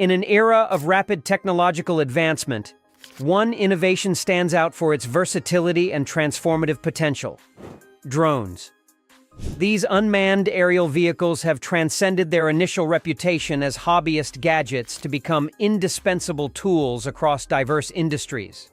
In an era of rapid technological advancement, one innovation stands out for its versatility and transformative potential: drones. These unmanned aerial vehicles have transcended their initial reputation as hobbyist gadgets to become indispensable tools across diverse industries.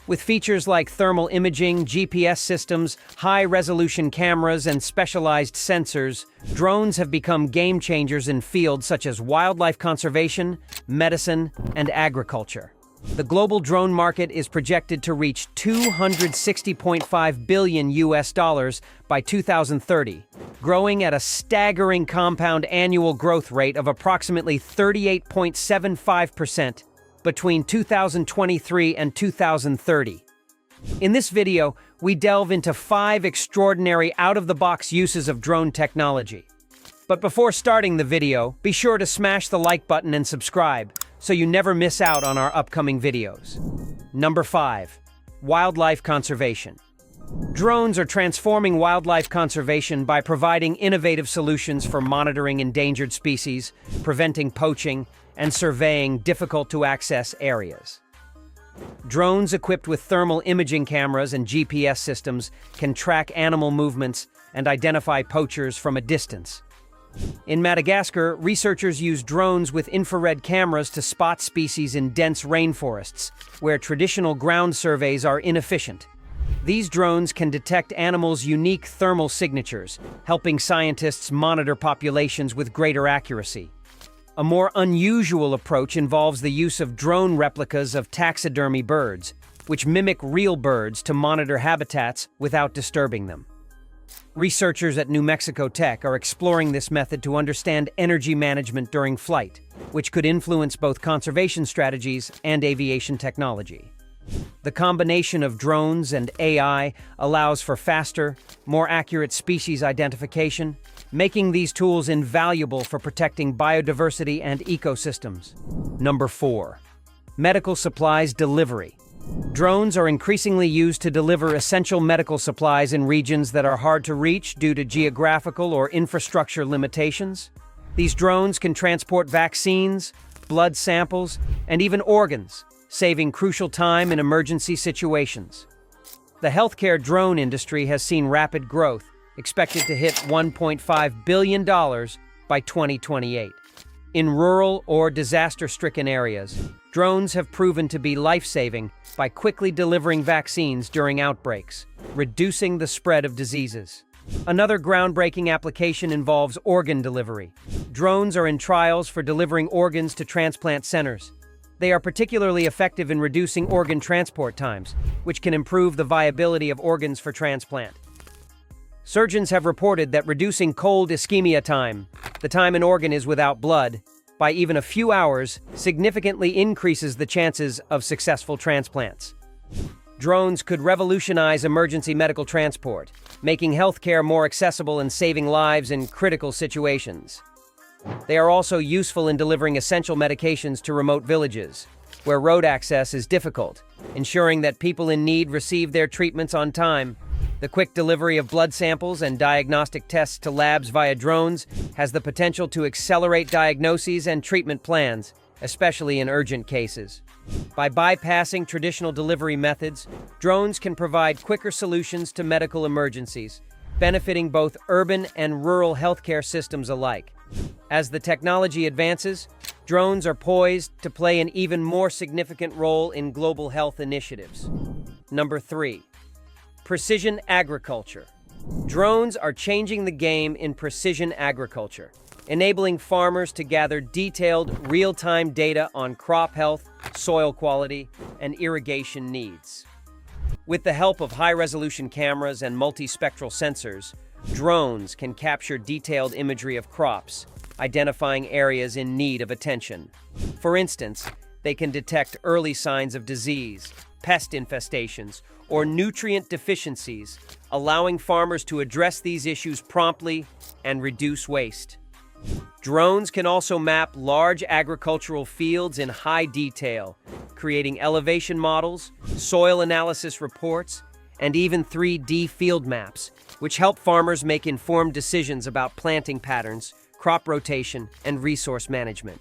With features like thermal imaging, GPS systems, high-resolution cameras, and specialized sensors, drones have become game-changers in fields such as wildlife conservation, medicine, and agriculture. The global drone market is projected to reach $260.5 billion by 2030, growing at a staggering compound annual growth rate of approximately 38.75% between 2023 and 2030. In this video, we delve into 5 extraordinary out-of-the-box uses of drone technology. But before starting the video, be sure to smash the like button and subscribe so you never miss out on our upcoming videos. Number 5. Wildlife conservation. Drones are transforming wildlife conservation by providing innovative solutions for monitoring endangered species, preventing poaching, and surveying difficult-to-access areas. Drones equipped with thermal imaging cameras and GPS systems can track animal movements and identify poachers from a distance. In Madagascar, researchers use drones with infrared cameras to spot species in dense rainforests, where traditional ground surveys are inefficient. These drones can detect animals' unique thermal signatures, helping scientists monitor populations with greater accuracy. A more unusual approach involves the use of drone replicas of taxidermy birds, which mimic real birds to monitor habitats without disturbing them. Researchers at New Mexico Tech are exploring this method to understand energy management during flight, which could influence both conservation strategies and aviation technology. The combination of drones and AI allows for faster, more accurate species identification, making these tools invaluable for protecting biodiversity and ecosystems. Number 4. Medical supplies delivery. Drones are increasingly used to deliver essential medical supplies in regions that are hard to reach due to geographical or infrastructure limitations. These drones can transport vaccines, blood samples, and even organs, saving crucial time in emergency situations. The healthcare drone industry has seen rapid growth, expected to hit $1.5 billion by 2028. In rural or disaster-stricken areas, drones have proven to be life-saving by quickly delivering vaccines during outbreaks, reducing the spread of diseases. Another groundbreaking application involves organ delivery. Drones are in trials for delivering organs to transplant centers. They are particularly effective in reducing organ transport times, which can improve the viability of organs for transplant. Surgeons have reported that reducing cold ischemia time, the time an organ is without blood, by even a few hours significantly increases the chances of successful transplants. Drones could revolutionize emergency medical transport, making healthcare more accessible and saving lives in critical situations. They are also useful in delivering essential medications to remote villages, where road access is difficult, ensuring that people in need receive their treatments on time. The quick delivery of blood samples and diagnostic tests to labs via drones has the potential to accelerate diagnoses and treatment plans, especially in urgent cases. By bypassing traditional delivery methods, drones can provide quicker solutions to medical emergencies, benefiting both urban and rural healthcare systems alike. As the technology advances, drones are poised to play an even more significant role in global health initiatives. Number 3. Precision agriculture. Drones are changing the game in precision agriculture, enabling farmers to gather detailed, real-time data on crop health, soil quality, and irrigation needs. With the help of high-resolution cameras and multispectral sensors, drones can capture detailed imagery of crops, identifying areas in need of attention. For instance, they can detect early signs of disease, pest infestations, or nutrient deficiencies, allowing farmers to address these issues promptly and reduce waste. Drones can also map large agricultural fields in high detail, creating elevation models, soil analysis reports, and even 3D field maps, which help farmers make informed decisions about planting patterns, crop rotation, and resource management.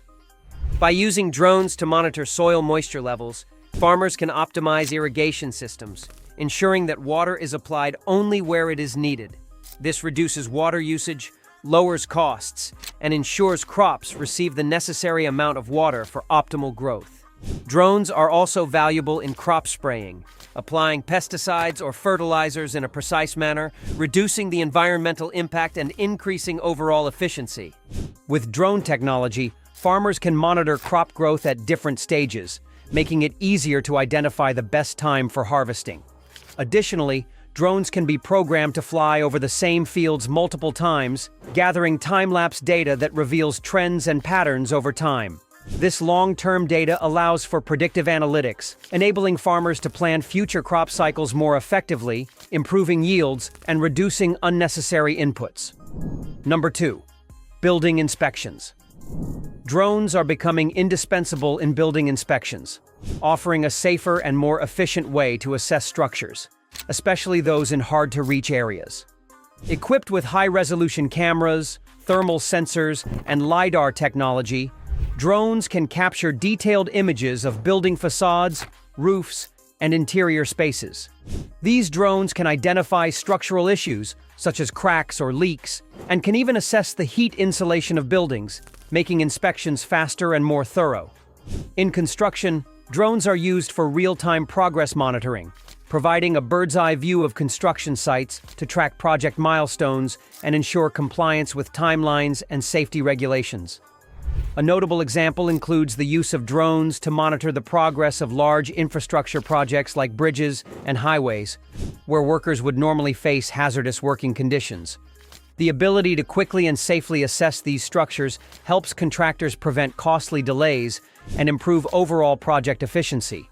By using drones to monitor soil moisture levels, farmers can optimize irrigation systems, ensuring that water is applied only where it is needed. This reduces water usage, lowers costs, and ensures crops receive the necessary amount of water for optimal growth. Drones are also valuable in crop spraying, applying pesticides or fertilizers in a precise manner, reducing the environmental impact and increasing overall efficiency. With drone technology, farmers can monitor crop growth at different stages, making it easier to identify the best time for harvesting. Additionally, drones can be programmed to fly over the same fields multiple times, gathering time-lapse data that reveals trends and patterns over time. This long-term data allows for predictive analytics, enabling farmers to plan future crop cycles more effectively, improving yields, and reducing unnecessary inputs. Number 2. Building inspections. Drones are becoming indispensable in building inspections, offering a safer and more efficient way to assess structures, especially those in hard-to-reach areas. Equipped with high-resolution cameras, thermal sensors, and LiDAR technology, drones can capture detailed images of building facades, roofs, and interior spaces. These drones can identify structural issues, such as cracks or leaks, and can even assess the heat insulation of buildings, making inspections faster and more thorough. In construction, drones are used for real-time progress monitoring, providing a bird's-eye view of construction sites to track project milestones and ensure compliance with timelines and safety regulations. A notable example includes the use of drones to monitor the progress of large infrastructure projects like bridges and highways, where workers would normally face hazardous working conditions. The ability to quickly and safely assess these structures helps contractors prevent costly delays and improve overall project efficiency.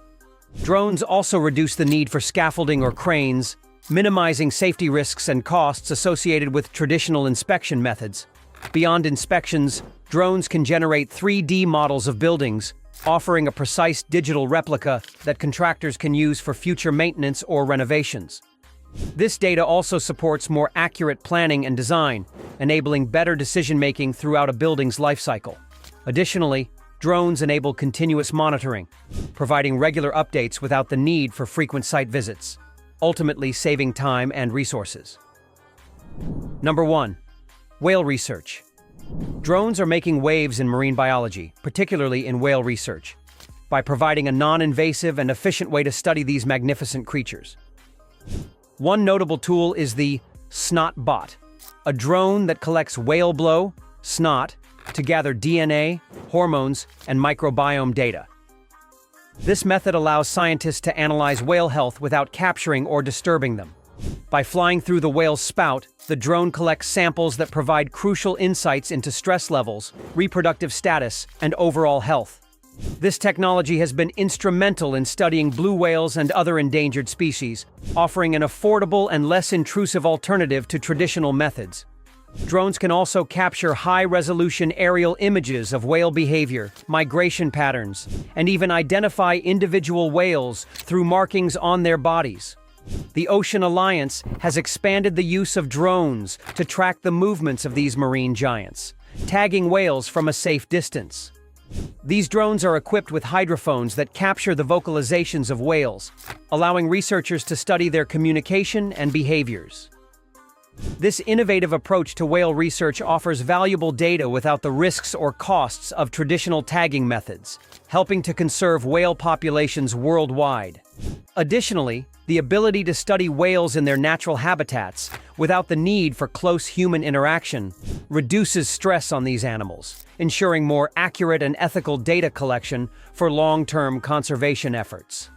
Drones also reduce the need for scaffolding or cranes, minimizing safety risks and costs associated with traditional inspection methods. Beyond inspections, drones can generate 3D models of buildings, offering a precise digital replica that contractors can use for future maintenance or renovations. This data also supports more accurate planning and design, enabling better decision-making throughout a building's lifecycle. Additionally, drones enable continuous monitoring, providing regular updates without the need for frequent site visits, ultimately saving time and resources. Number 1. Whale research. Drones are making waves in marine biology, particularly in whale research, by providing a non-invasive and efficient way to study these magnificent creatures. One notable tool is the Snot Bot, a drone that collects whale blow, snot, to gather DNA, hormones, and microbiome data. This method allows scientists to analyze whale health without capturing or disturbing them. By flying through the whale's spout, the drone collects samples that provide crucial insights into stress levels, reproductive status, and overall health. This technology has been instrumental in studying blue whales and other endangered species, offering an affordable and less intrusive alternative to traditional methods. Drones can also capture high-resolution aerial images of whale behavior, migration patterns, and even identify individual whales through markings on their bodies. The Ocean Alliance has expanded the use of drones to track the movements of these marine giants, tagging whales from a safe distance. These drones are equipped with hydrophones that capture the vocalizations of whales, allowing researchers to study their communication and behaviors. This innovative approach to whale research offers valuable data without the risks or costs of traditional tagging methods, helping to conserve whale populations worldwide. Additionally, the ability to study whales in their natural habitats without the need for close human interaction reduces stress on these animals, ensuring more accurate and ethical data collection for long-term conservation efforts.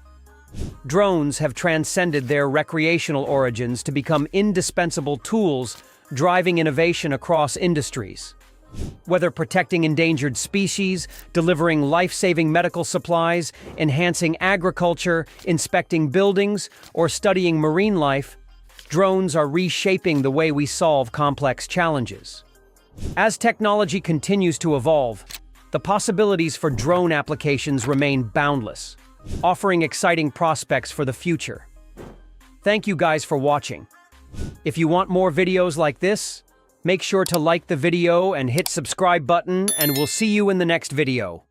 Drones have transcended their recreational origins to become indispensable tools driving innovation across industries. Whether protecting endangered species, delivering life-saving medical supplies, enhancing agriculture, inspecting buildings, or studying marine life, drones are reshaping the way we solve complex challenges. As technology continues to evolve, the possibilities for drone applications remain boundless, offering exciting prospects for the future. Thank you guys for watching. If you want more videos like this, make sure to like the video and hit subscribe button, and we'll see you in the next video.